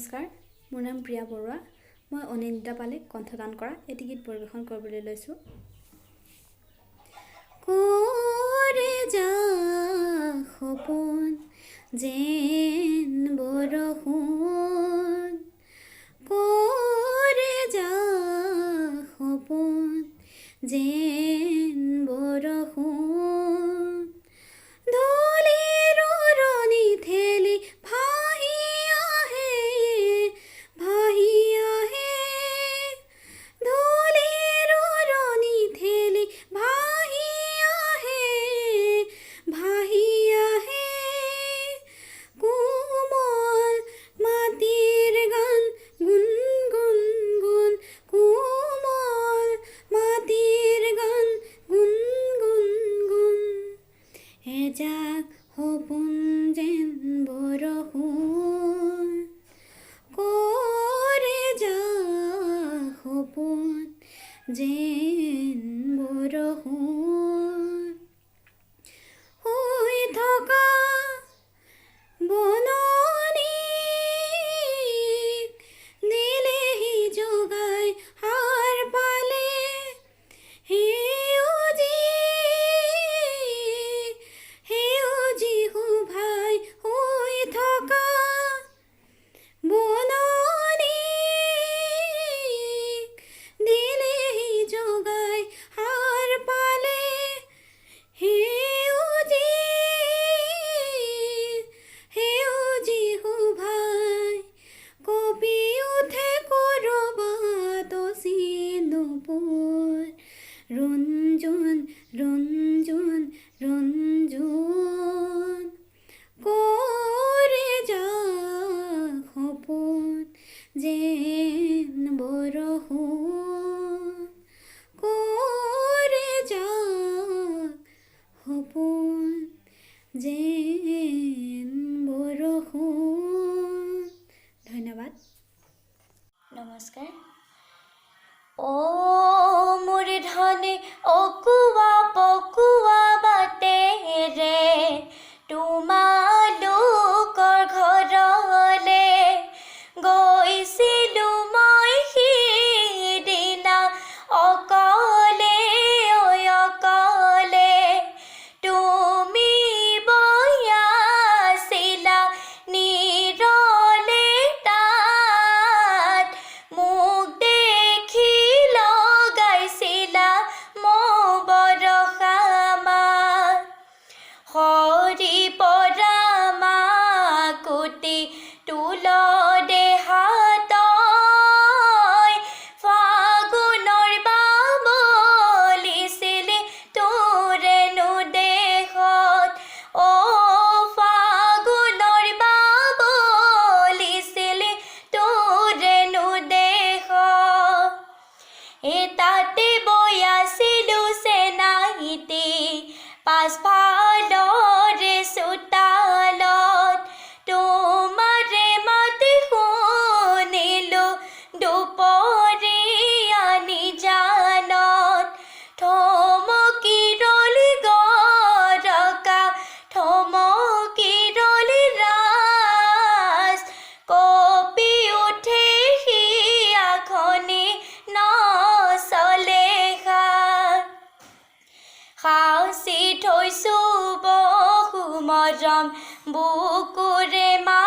নমস্কাৰ, মোৰ নাম প্ৰিয়া বৰুৱা। মই অনিন্দিতা পালে কণ্ঠদান কৰা এটি গীত পৰিৱেশন কৰিবলৈ লৈছোঁ। কৰে যা সপোন যেন বৰষুণ, কৰে যা সপোন যেন বৰষুণ, ধূলিৰ উৰণি ঠেলি ভাহি আহে, ধূলিৰ উৰণি ঠেলি ভাহি আহে, কোমল মাটিৰ গান গুণ গুণ গুণ, কোমল মাটিৰ গান গুণ গুণ গুণ, এজাক সপোন যেন বৰষুণ, কৰে যা সপোন যেন বৰষুণ, শুই থকা বননিক দিলেহি যোগাই সাৰ পালে, সেউজী শোভাই শুই থকা বননিক দিলেহি যোগাই সাৰ পালে, সেউজী শোভাই কঁপি উঠে ক'ৰবাত চিনুপুৰ, ৰঞ্জুন ৰঞ্জুন ৰঞ্জুন, কৰে যা সপোন যেন বৰষুণ, কৰে যা সপোন যেন বৰষুণ। ধন্যবাদ। নমস্কাৰ। মোৰ ধনে অকুৱা পকুৱা বাটেৰে তোমালোকৰ ঘৰলে গৈছিলোঁ মই সিদিনা অকলে, অকলে, তুমি বহিয়াছিলা নিৰলে তাত, মোক দেখি লগাইছিলা বৰষা মাত, সৰি পৰা মাকুটি তুল দেহাত, ফাগুনৰ বাবলিছিলে তোৰেনো দেশত, ফাগুনৰ বাবলিছিলে তোৰেনো দেশত, তাতে বৈ আছিলোঁ চেনাইটি পাছফালৰে চোতালত, তোমাৰে মাত শুনিলোঁ দুপৰীয়া নিজানত, থমকি ৰলি গৰকা, থমকি ৰলি ৰাজ, কঁপি উঠে হিয়াখনি নচলে সাঁচি থৈছোঁ বহু মৰম বুকুৰে মা